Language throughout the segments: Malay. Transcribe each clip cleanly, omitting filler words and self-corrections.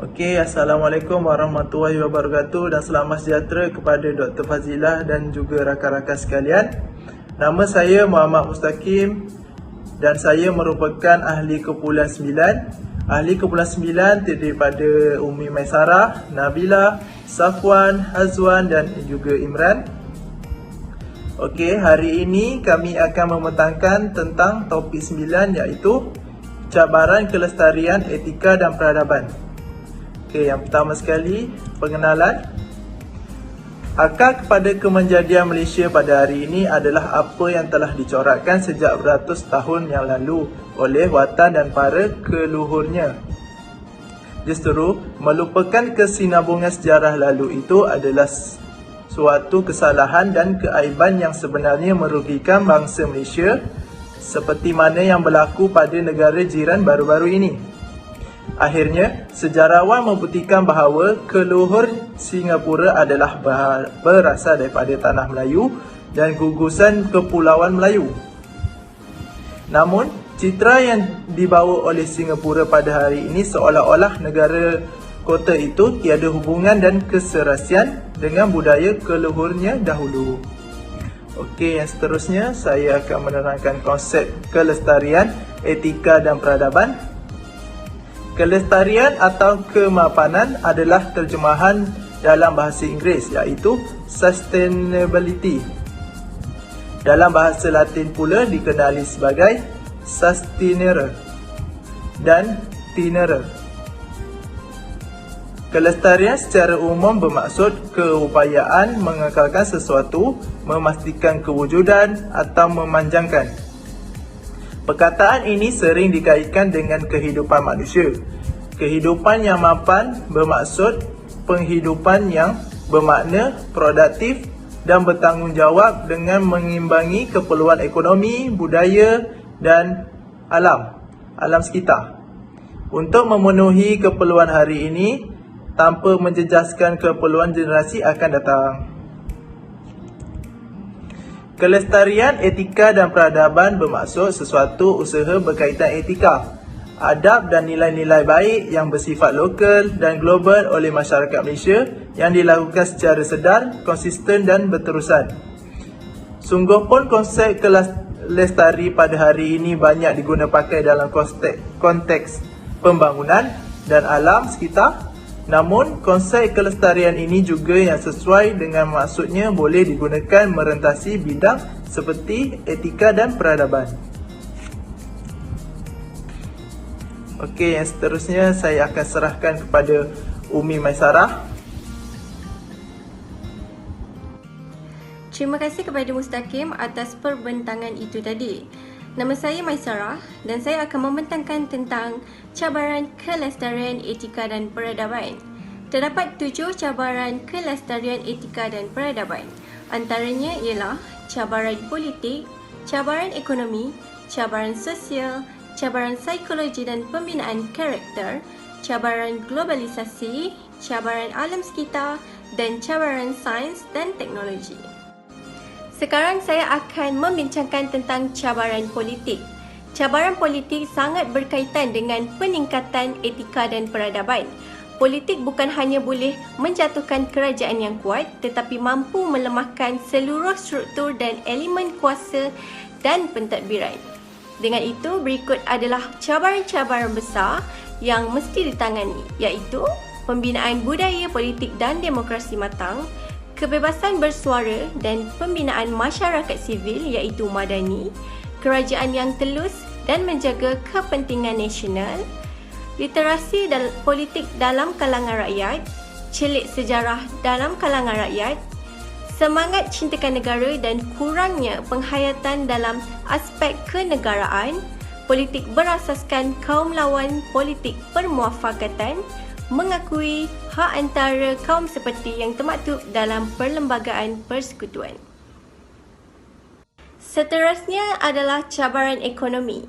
Okey, Assalamualaikum warahmatullahi wabarakatuh dan selamat sejahtera kepada Dr. Fazilah dan juga rakan-rakan sekalian. Nama saya Muhammad Mustaqim dan saya merupakan ahli kumpulan 9. Ahli kumpulan 9 terdiri daripada Umi Maisarah, Nabila, Safwan, Hazwan dan juga Imran. Okey, hari ini kami akan membentangkan tentang topik 9 iaitu cabaran kelestarian etika dan peradaban. Okey, yang pertama sekali, pengenalan. Akar kepada kemenjadian Malaysia pada hari ini adalah apa yang telah dicorakkan sejak beratus tahun yang lalu oleh watan dan para keluhurnya. Justru, melupakan kesinambungan sejarah lalu itu adalah suatu kesalahan dan keaiban yang sebenarnya merugikan bangsa Malaysia seperti mana yang berlaku pada negara jiran baru-baru ini. Akhirnya, sejarawan membuktikan bahawa keluhur Singapura adalah berasal daripada tanah Melayu dan gugusan Kepulauan Melayu. Namun, citra yang dibawa oleh Singapura pada hari ini seolah-olah negara kota itu tiada hubungan dan keserasian dengan budaya keluhurnya dahulu. Okey, yang seterusnya saya akan menerangkan konsep kelestarian, etika dan peradaban. Kelestarian atau kemapanan adalah terjemahan dalam bahasa Inggeris iaitu sustainability. Dalam bahasa Latin pula dikenali sebagai sustainere dan tinere. Kelestarian secara umum bermaksud keupayaan mengekalkan sesuatu, memastikan kewujudan atau memanjangkan. Perkataan ini sering dikaitkan dengan kehidupan manusia. Kehidupan yang mapan bermaksud penghidupan yang bermakna, produktif dan bertanggungjawab dengan mengimbangi keperluan ekonomi, budaya dan alam sekitar. Untuk memenuhi keperluan hari ini tanpa menjejaskan keperluan generasi akan datang. Kelestarian etika dan peradaban bermaksud sesuatu usaha berkaitan etika, adab dan nilai-nilai baik yang bersifat lokal dan global oleh masyarakat Malaysia yang dilakukan secara sedar, konsisten dan berterusan. Sungguh pun konsep kelestari pada hari ini banyak diguna pakai dalam konteks pembangunan dan alam sekitar. Namun, konsep kelestarian ini juga yang sesuai dengan maksudnya boleh digunakan merentasi bidang seperti etika dan peradaban. Okey, yang seterusnya saya akan serahkan kepada Umi Maisarah. Terima kasih kepada Mustaqim atas perbentangan itu tadi. Nama saya Maisarah dan saya akan membentangkan tentang cabaran kelestarian etika dan peradaban. Terdapat 7 cabaran kelestarian etika dan peradaban. Antaranya ialah cabaran politik, cabaran ekonomi, cabaran sosial, cabaran psikologi dan pembinaan karakter, cabaran globalisasi, cabaran alam sekitar dan cabaran sains dan teknologi. Sekarang saya akan membincangkan tentang cabaran politik. Cabaran politik sangat berkaitan dengan peningkatan etika dan peradaban. Politik bukan hanya boleh menjatuhkan kerajaan yang kuat, tetapi mampu melemahkan seluruh struktur dan elemen kuasa dan pentadbiran. Dengan itu, berikut adalah cabaran-cabaran besar yang mesti ditangani, iaitu pembinaan budaya politik dan demokrasi matang, kebebasan bersuara dan pembinaan masyarakat sivil iaitu madani, kerajaan yang telus dan menjaga kepentingan nasional, literasi politik dalam kalangan rakyat, celik sejarah dalam kalangan rakyat, semangat cintakan negara dan kurangnya penghayatan dalam aspek kenegaraan, politik berasaskan kaum lawan politik permuafakatan, mengakui hak antara kaum seperti yang termaktub dalam perlembagaan persekutuan. Seterusnya adalah cabaran ekonomi.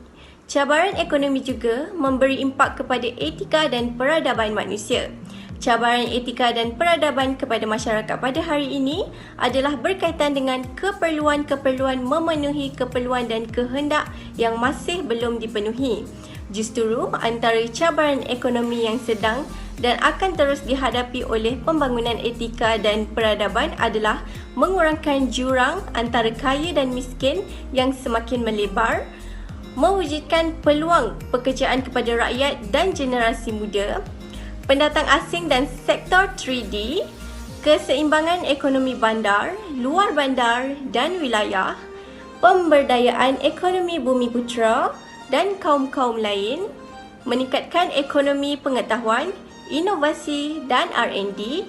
Cabaran ekonomi juga memberi impak kepada etika dan peradaban manusia. Cabaran etika dan peradaban kepada masyarakat pada hari ini adalah berkaitan dengan keperluan-keperluan memenuhi keperluan dan kehendak yang masih belum dipenuhi. Justru antara cabaran ekonomi yang sedang dan akan terus dihadapi oleh pembangunan etika dan peradaban adalah mengurangkan jurang antara kaya dan miskin yang semakin melebar, mewujudkan peluang pekerjaan kepada rakyat dan generasi muda, pendatang asing dan sektor 3D, keseimbangan ekonomi bandar, luar bandar dan wilayah, pemberdayaan ekonomi bumi putera dan kaum-kaum lain, meningkatkan ekonomi pengetahuan, inovasi dan R&D,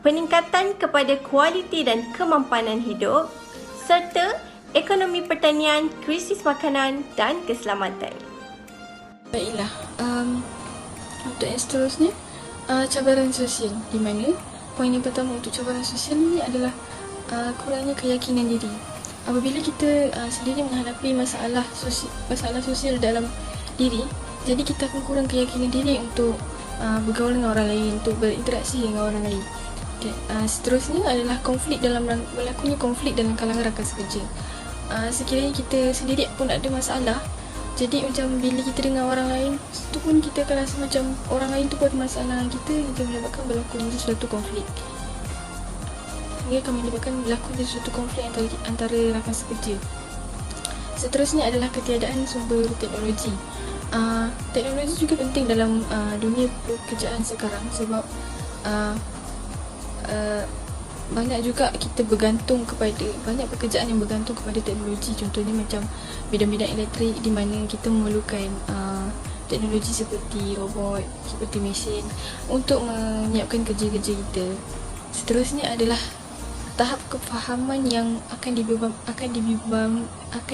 peningkatan kepada kualiti dan kemampanan hidup, serta ekonomi pertanian, krisis makanan dan keselamatan. Baiklah, untuk yang seterusnya, cabaran sosial, di mana poin yang pertama untuk cabaran sosial ni adalah kurangnya keyakinan diri. Apabila kita sendiri menghadapi masalah sosial dalam diri, jadi kita akan kurang keyakinan diri untuk bergaul dengan orang lain, untuk berinteraksi dengan orang lain. Seterusnya adalah berlakunya konflik dalam kalangan rakan sekerja. Sekiranya kita sendiri pun ada masalah, jadi macam bila kita dengan orang lain, itu pun kita akan rasa macam orang lain tu buat masalah kita menyebabkan berlakunya sesuatu konflik. Ia akan menyebabkan berlakunya sesuatu konflik antara rakan sekerja. Seterusnya adalah ketiadaan sumber teknologi. Teknologi juga penting dalam dunia pekerjaan sekarang sebab banyak juga kita bergantung kepada banyak pekerjaan yang bergantung kepada teknologi. Contohnya macam bidang-bidang elektrik di mana kita memerlukan teknologi seperti robot, seperti mesin untuk menyiapkan kerja-kerja kita. Seterusnya adalah tahap kefahaman yang akan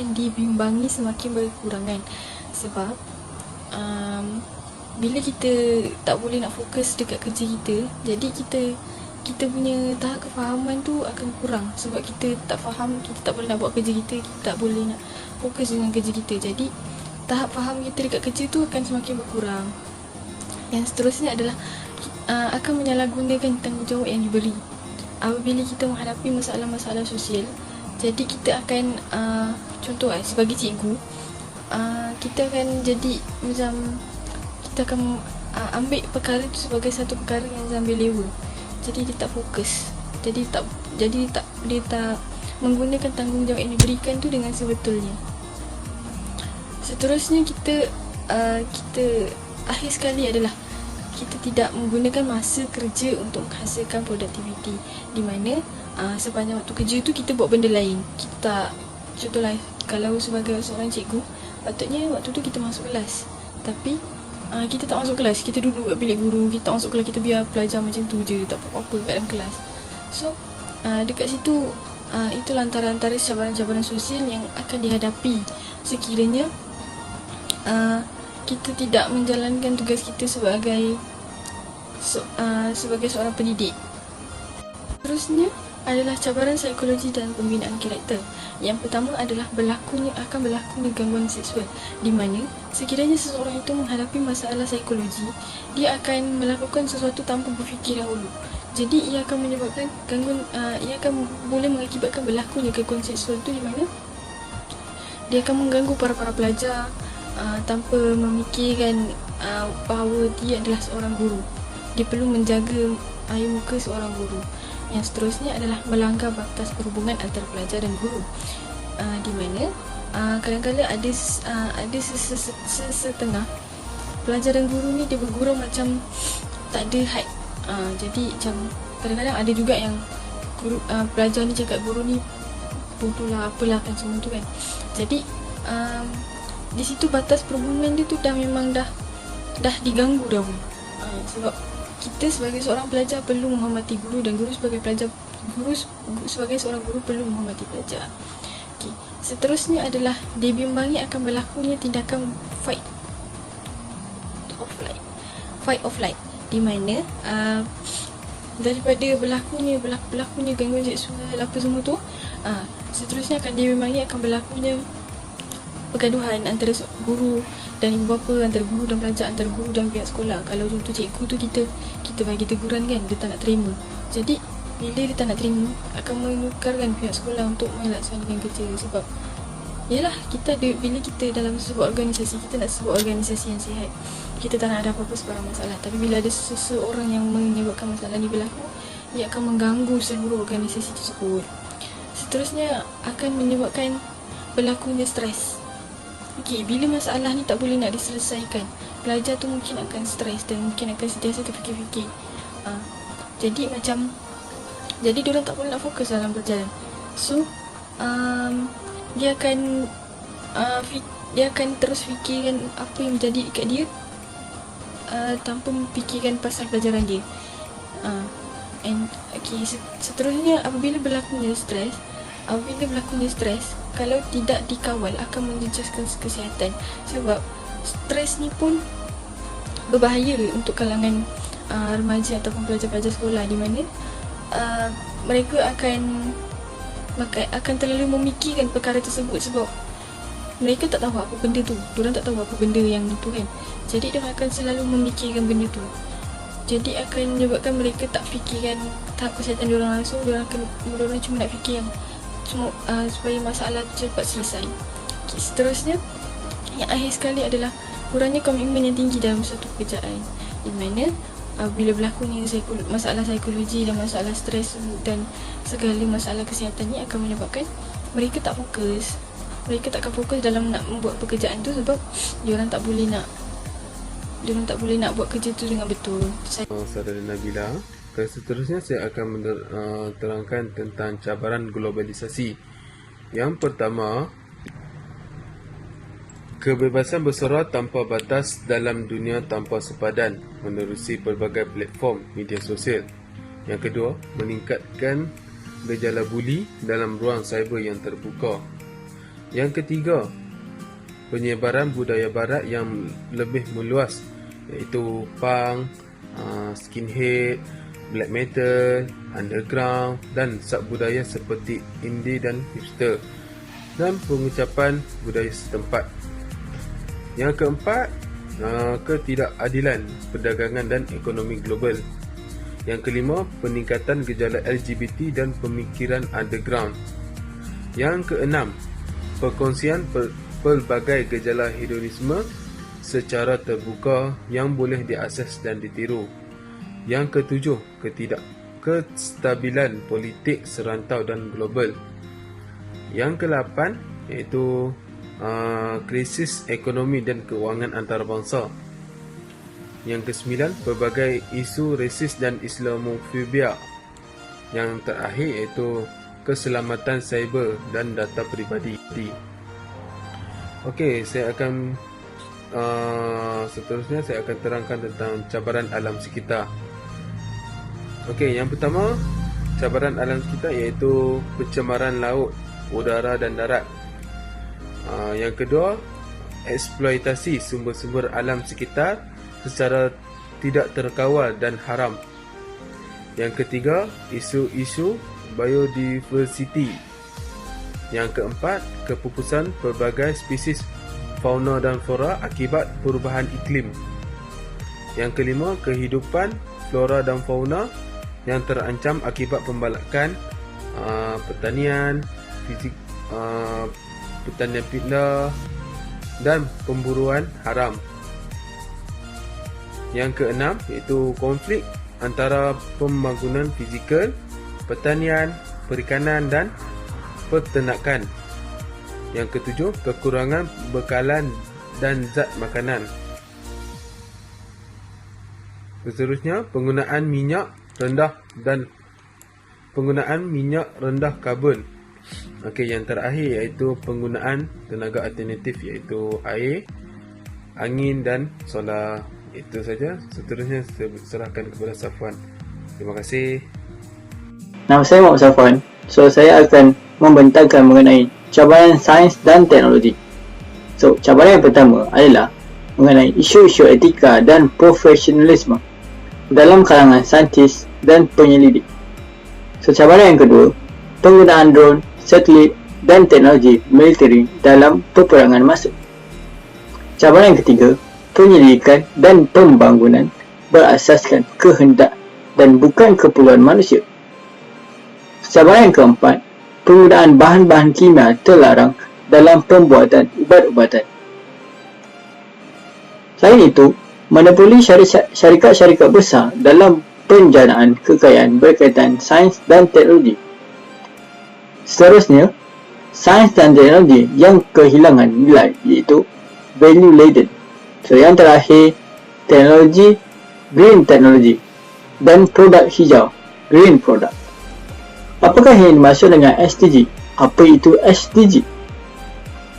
dibimbangi semakin berkurangan sebab bila kita tak boleh nak fokus dekat kerja kita, jadi kita punya tahap kefahaman tu akan kurang sebab kita tak faham, kita tak boleh nak buat kerja kita, kita tak boleh nak fokus dengan kerja kita. Jadi tahap faham kita dekat kerja tu akan semakin berkurang. Yang seterusnya adalah akan menyalahgunakan tanggungjawab yang diberi. Apabila kita menghadapi masalah-masalah sosial, jadi kita akan contoh sebagai cikgu, kita akan jadi macam kita akan ambil perkara itu sebagai satu perkara yang sambil lewa. Jadi dia tak fokus. Dia tak menggunakan tanggungjawab yang diberikan tu dengan sebetulnya. Seterusnya kita akhir sekali adalah kita tidak menggunakan masa kerja untuk menghasilkan produktiviti, di mana sepanjang waktu kerja tu kita buat benda lain. Kita contohlah kalau sebagai seorang cikgu, patutnya waktu tu kita masuk kelas, tapi kita tak masuk kelas, kita duduk kat bilik guru, kita tak masuk kelas, kita biar pelajar macam tu je, tak buat apa-apa kat dalam kelas. So dekat situ itulah antara cabaran-cabaran sosial yang akan dihadapi sekiranya kita tidak menjalankan tugas kita sebagai seorang pendidik. Terusnya adalah cabaran psikologi dan pembinaan karakter. Yang pertama adalah akan berlakunya gangguan seksual, di mana sekiranya seseorang itu menghadapi masalah psikologi, dia akan melakukan sesuatu tanpa berfikir dahulu. Jadi ia akan menyebabkan boleh mengakibatkan berlakunya gangguan seksual itu, di mana dia akan mengganggu para pelajar tanpa memikirkan bahawa dia adalah seorang guru. Dia perlu menjaga air muka seorang guru. Yang seterusnya adalah melanggar batas perhubungan antara pelajar dan guru, di mana kadang-kadang ada setengah pelajar dan guru ni dia bergurau macam tak ada had. Jadi macam kadang-kadang ada juga yang pelajar ni cakap guru ni bodoh lah, apalah kan semua tu kan. Jadi di situ batas perhubungan dia tu memang dah diganggu dahulu. Sebab kita sebagai seorang pelajar perlu menghormati guru, dan guru sebagai seorang guru perlu menghormati pelajar. Okay. Seterusnya adalah dibimbangi akan berlakunya tindakan fight of light, di mana daripada berlakunya gangguan seksual apa semua tu, seterusnya akan dibimbangi akan berlakunya pergaduhan antara guru dan ibu bapa, antara guru dan pelajar, antara guru dan pihak sekolah. Kalau contoh cikgu tu kita bagi teguran kan, dia tak nak terima. Jadi bila dia tak nak terima, akan menukarkan pihak sekolah untuk melaksanakan kerja, sebab Yalah, bila kita dalam sebuah organisasi, kita nak sebuah organisasi yang sihat. Kita tak nak ada apa-apa sebarang masalah. Tapi bila ada seseorang yang menyebabkan masalah ni berlaku, ia akan mengganggu seluruh organisasi tersebut. Seterusnya akan menyebabkan berlakunya stres. Okey, bila masalah ni tak boleh nak diselesaikan, pelajar tu mungkin akan stres dan mungkin akan sentiasa terfikir-fikir. Jadi diorang tak boleh nak fokus dalam berjalan. So, dia akan terus fikirkan apa yang menjadi dekat dia tanpa memfikirkan pasal pelajaran dia. Seterusnya apabila berlakunya stres, kalau tidak dikawal akan menjejaskan kesihatan. Sebab stres ni pun berbahaya untuk kalangan remaja ataupun pelajar-pelajar sekolah, di mana mereka akan terlalu memikirkan perkara tersebut sebab mereka tak tahu apa benda tu. Diorang tak tahu apa benda yang itu kan. Jadi diorang akan selalu memikirkan benda tu. Jadi akan menyebabkan mereka tak fikirkan tahap kesihatan diorang langsung. Diorang cuma nak fikir yang supaya masalah tu cepat selesai. Okay, seterusnya yang akhir sekali adalah kurangnya komitmen yang tinggi dalam satu pekerjaan, di mana bila berlakunya masalah psikologi dan masalah stres dan segala masalah kesihatan ni akan menyebabkan mereka tak fokus. Mereka tak akan fokus dalam nak membuat pekerjaan tu sebab diorang tak boleh nak buat kerja tu dengan betul. Saudara Nabila, seterusnya saya akan terangkan tentang cabaran globalisasi. Yang pertama, kebebasan bersuara tanpa batas dalam dunia tanpa sepadan menerusi pelbagai platform media sosial. Yang kedua, meningkatkan gejala buli dalam ruang cyber yang terbuka. Yang ketiga, penyebaran budaya barat yang lebih meluas, iaitu punk, skinhead, black metal, underground dan sub-budaya seperti indie dan hipster, dan pengucapan budaya setempat. Yang keempat, ketidakadilan perdagangan dan ekonomi global. Yang kelima, peningkatan gejala LGBT dan pemikiran underground. Yang keenam, perkongsian pelbagai gejala hedonisme secara terbuka yang boleh diakses dan ditiru. Yang ketujuh, kestabilan politik serantau dan global. Yang ke-8 iaitu krisis ekonomi dan kewangan antarabangsa. Yang ke-9, pelbagai isu rasis dan Islamofobia. Yang terakhir iaitu keselamatan cyber dan data peribadi. Okey, seterusnya saya akan terangkan tentang cabaran alam sekitar. Okey, yang pertama, cabaran alam sekitar iaitu pencemaran laut, udara dan darat. Yang kedua, eksploitasi sumber-sumber alam sekitar secara tidak terkawal dan haram. Yang ketiga, isu-isu biodiversity. Yang keempat, kepupusan pelbagai spesies fauna dan flora akibat perubahan iklim. Yang kelima, kehidupan flora dan fauna yang terancam akibat pembalakan pertanian pindah dan pemburuan haram. Yang keenam iaitu konflik antara pembangunan fizikal, pertanian, perikanan dan peternakan. Yang ketujuh, kekurangan bekalan dan zat makanan. Seterusnya, penggunaan minyak rendah karbon. Okey, yang terakhir iaitu penggunaan tenaga alternatif iaitu air, angin dan solar. Itu saja. Seterusnya saya serahkan kepada Safwan. Terima kasih. Nama saya Muhammad Safwan. So, saya akan membentangkan mengenai cabaran sains dan teknologi. So, cabaran yang pertama adalah mengenai isu-isu etika dan profesionalisme dalam kalangan saintis dan penyelidik. So, cabaran yang kedua, penggunaan drone, satelit dan teknologi militeri dalam peperangan masa. Cabaran yang ketiga, penyelidikan dan pembangunan berasaskan kehendak dan bukan keperluan manusia. Cabaran yang keempat, penggunaan bahan-bahan kimia terlarang dalam pembuatan ubat-ubatan. Selain itu, monopoli syarikat-syarikat besar dalam penjanaan kekayaan berkaitan sains dan teknologi. Seterusnya, sains dan teknologi yang kehilangan nilai iaitu value laden. So, yang terakhir, teknologi, green technology dan produk hijau, green product. Apakah yang dimaksud dengan SDG? Apa itu SDG?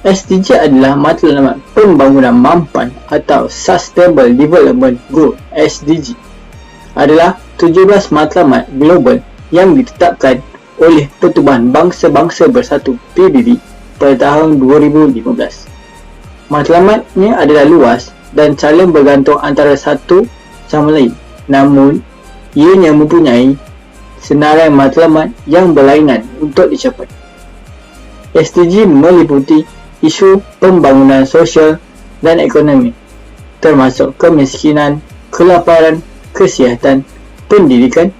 SDG adalah matlamat pembangunan mampan atau Sustainable Development Goal. SDG adalah 17 matlamat global yang ditetapkan oleh Pertubuhan Bangsa-Bangsa Bersatu PBB pada tahun 2015. Matlamatnya adalah luas dan saling bergantung antara satu sama lain. Namun, ianya mempunyai senarai matlamat yang berlainan untuk dicapai. SDG meliputi isu pembangunan sosial dan ekonomi, termasuk kemiskinan, kelaparan, kesihatan, pendidikan,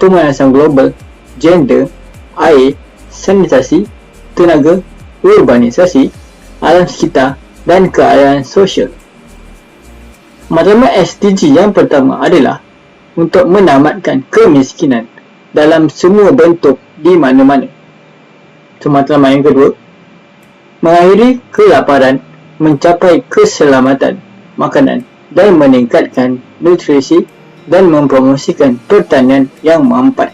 pemanasan global, gender, air, sanitasi, tenaga, urbanisasi, alam sekitar dan keadaan sosial. Matlamat SDG yang pertama adalah untuk menamatkan kemiskinan dalam semua bentuk di mana-mana. Matlamat yang kedua, mengakhiri kelaparan, mencapai keselamatan makanan dan meningkatkan nutrisi dan mempromosikan pertanian yang mampan.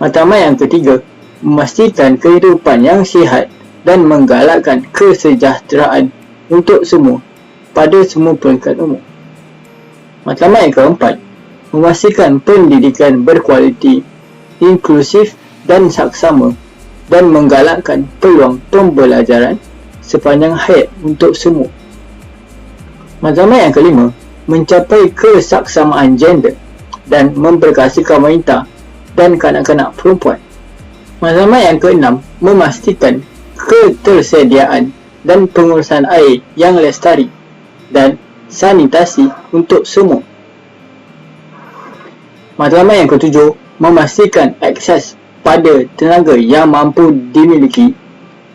Matlamat yang ketiga, memastikan kehidupan yang sihat dan menggalakkan kesejahteraan untuk semua pada semua peringkat umur. Matlamat yang keempat, memastikan pendidikan berkualiti, inklusif dan saksama dan menggalakkan peluang pembelajaran sepanjang hayat untuk semua. Matlamat yang kelima, mencapai kesaksamaan gender dan memperkasihkan wanita dan kanak-kanak perempuan. Matlamat yang keenam, memastikan ketersediaan dan pengurusan air yang lestari dan sanitasi untuk semua. Matlamat yang ketujuh, memastikan akses pada tenaga yang mampu dimiliki,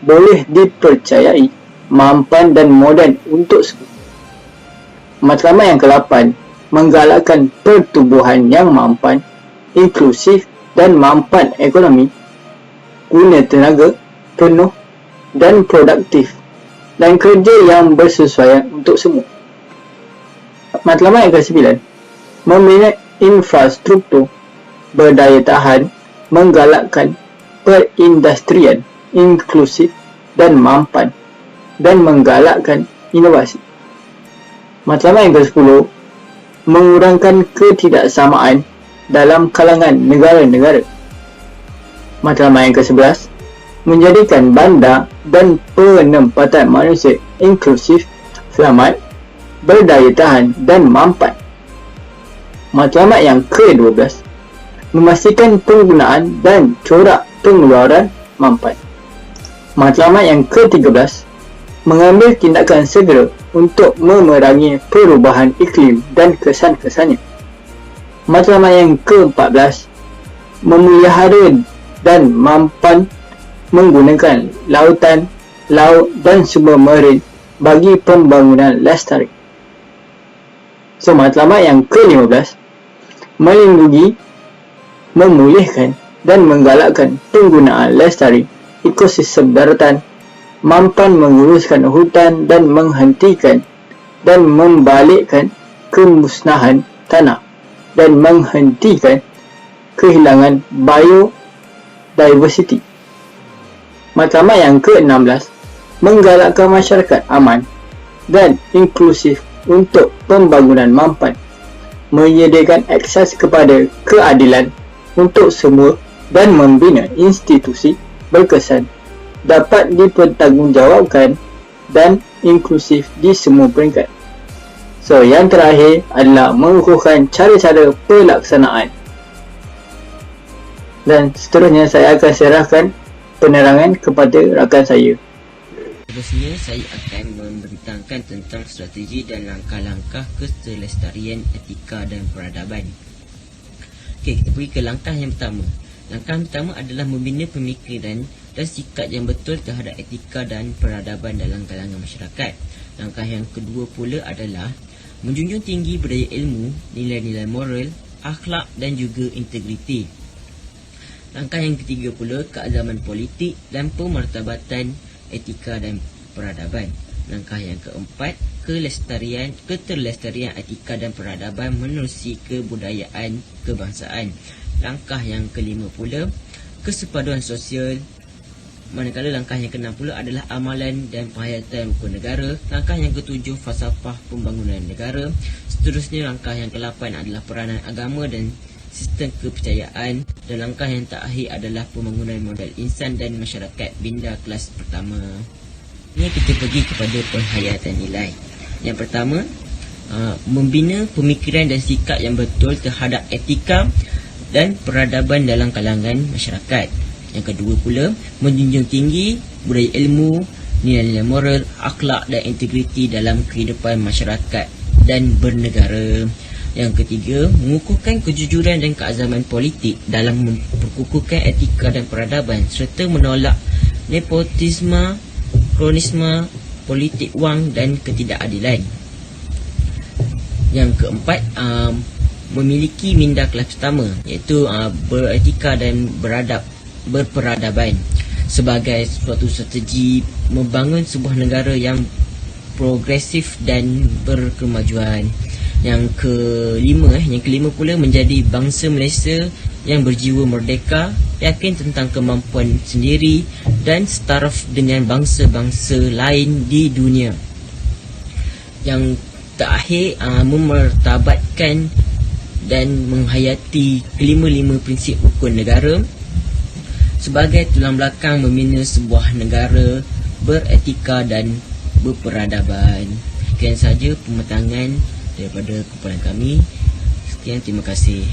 boleh dipercayai, mampan dan moden untuk semua. Matlamat yang ke-8, menggalakkan pertumbuhan yang mampan, inklusif dan mampan ekonomi, guna tenaga penuh dan produktif dan kerja yang bersesuaian untuk semua. Matlamat yang ke-9, membina infrastruktur berdaya tahan, menggalakkan perindustrian inklusif dan mampan dan menggalakkan inovasi. Matlamat yang ke-10, mengurangkan ketidaksamaan dalam kalangan negara-negara. Matlamat yang ke-11, menjadikan bandar dan penempatan manusia inklusif, selamat, berdaya tahan dan mampan. Matlamat yang ke-12, memastikan penggunaan dan corak pengeluaran mampan. Matlamat yang ke-13, mengambil tindakan segera untuk memerangi perubahan iklim dan kesan-kesannya. Matlamat yang ke-14, memelihara dan mampan menggunakan lautan, laut dan sumber marin bagi pembangunan lestari. Matlamat yang ke-15, melindungi, memulihkan dan menggalakkan penggunaan lestari ekosistem daratan, mampan menguruskan hutan dan menghentikan dan membalikkan kemusnahan tanah dan menghentikan kehilangan biodiversity. Matlamat yang ke-16, menggalakkan masyarakat aman dan inklusif untuk pembangunan mampan, menyediakan akses kepada keadilan untuk semua dan membina institusi berkesan dapat dipertanggungjawabkan dan inklusif di semua peringkat. Yang terakhir adalah mengukuhkan cara-cara pelaksanaan. Dan seterusnya saya akan serahkan penerangan kepada rakan saya. Seterusnya, saya akan membentangkan tentang strategi dan langkah-langkah kelestarian etika dan peradaban. Okey, kita pergi ke langkah yang pertama. Langkah yang pertama adalah membina pemikiran dan sikap yang betul terhadap etika dan peradaban dalam kalangan masyarakat. Langkah yang kedua pula adalah menjunjung tinggi budaya ilmu, nilai-nilai moral, akhlak dan juga integriti. Langkah yang ketiga pula keazaman politik dan pemartabatan etika dan peradaban. Langkah yang keempat keterlestarian etika dan peradaban menerusi kebudayaan kebangsaan. Langkah yang kelima pula kesepaduan sosial. Manakala langkah yang keenam pula adalah amalan dan penghayatan rukun negara. Langkah yang ketujuh falsafah pembangunan negara. Seterusnya langkah yang ke-8 adalah peranan agama dan sistem kepercayaan. Dan langkah yang terakhir adalah pembangunan modal insan dan masyarakat Binda kelas pertama. Ini kita pergi kepada penghayatan nilai. Yang pertama, membina pemikiran dan sikap yang betul terhadap etika dan peradaban dalam kalangan masyarakat. Yang kedua pula, menjunjung tinggi budaya ilmu, nilai-nilai moral, akhlak dan integriti dalam kehidupan masyarakat dan bernegara. Yang ketiga, mengukuhkan kejujuran dan keazaman politik dalam memperkukuhkan etika dan peradaban serta menolak nepotisme, kronisme, politik wang dan ketidakadilan. Yang keempat, memiliki minda kelas pertama, iaitu beretika dan berperadaban sebagai suatu strategi membangun sebuah negara yang progresif dan berkemajuan. Yang kelima pula menjadi bangsa Malaysia yang berjiwa merdeka, yakin tentang kemampuan sendiri dan setaraf dengan bangsa-bangsa lain di dunia. Yang terakhir, memertabatkan dan menghayati kelima-lima prinsip rukun negara sebagai tulang belakang membina sebuah negara beretika dan berperadaban. Sekian saja pematangan daripada kumpulan kami. Sekian, terima kasih.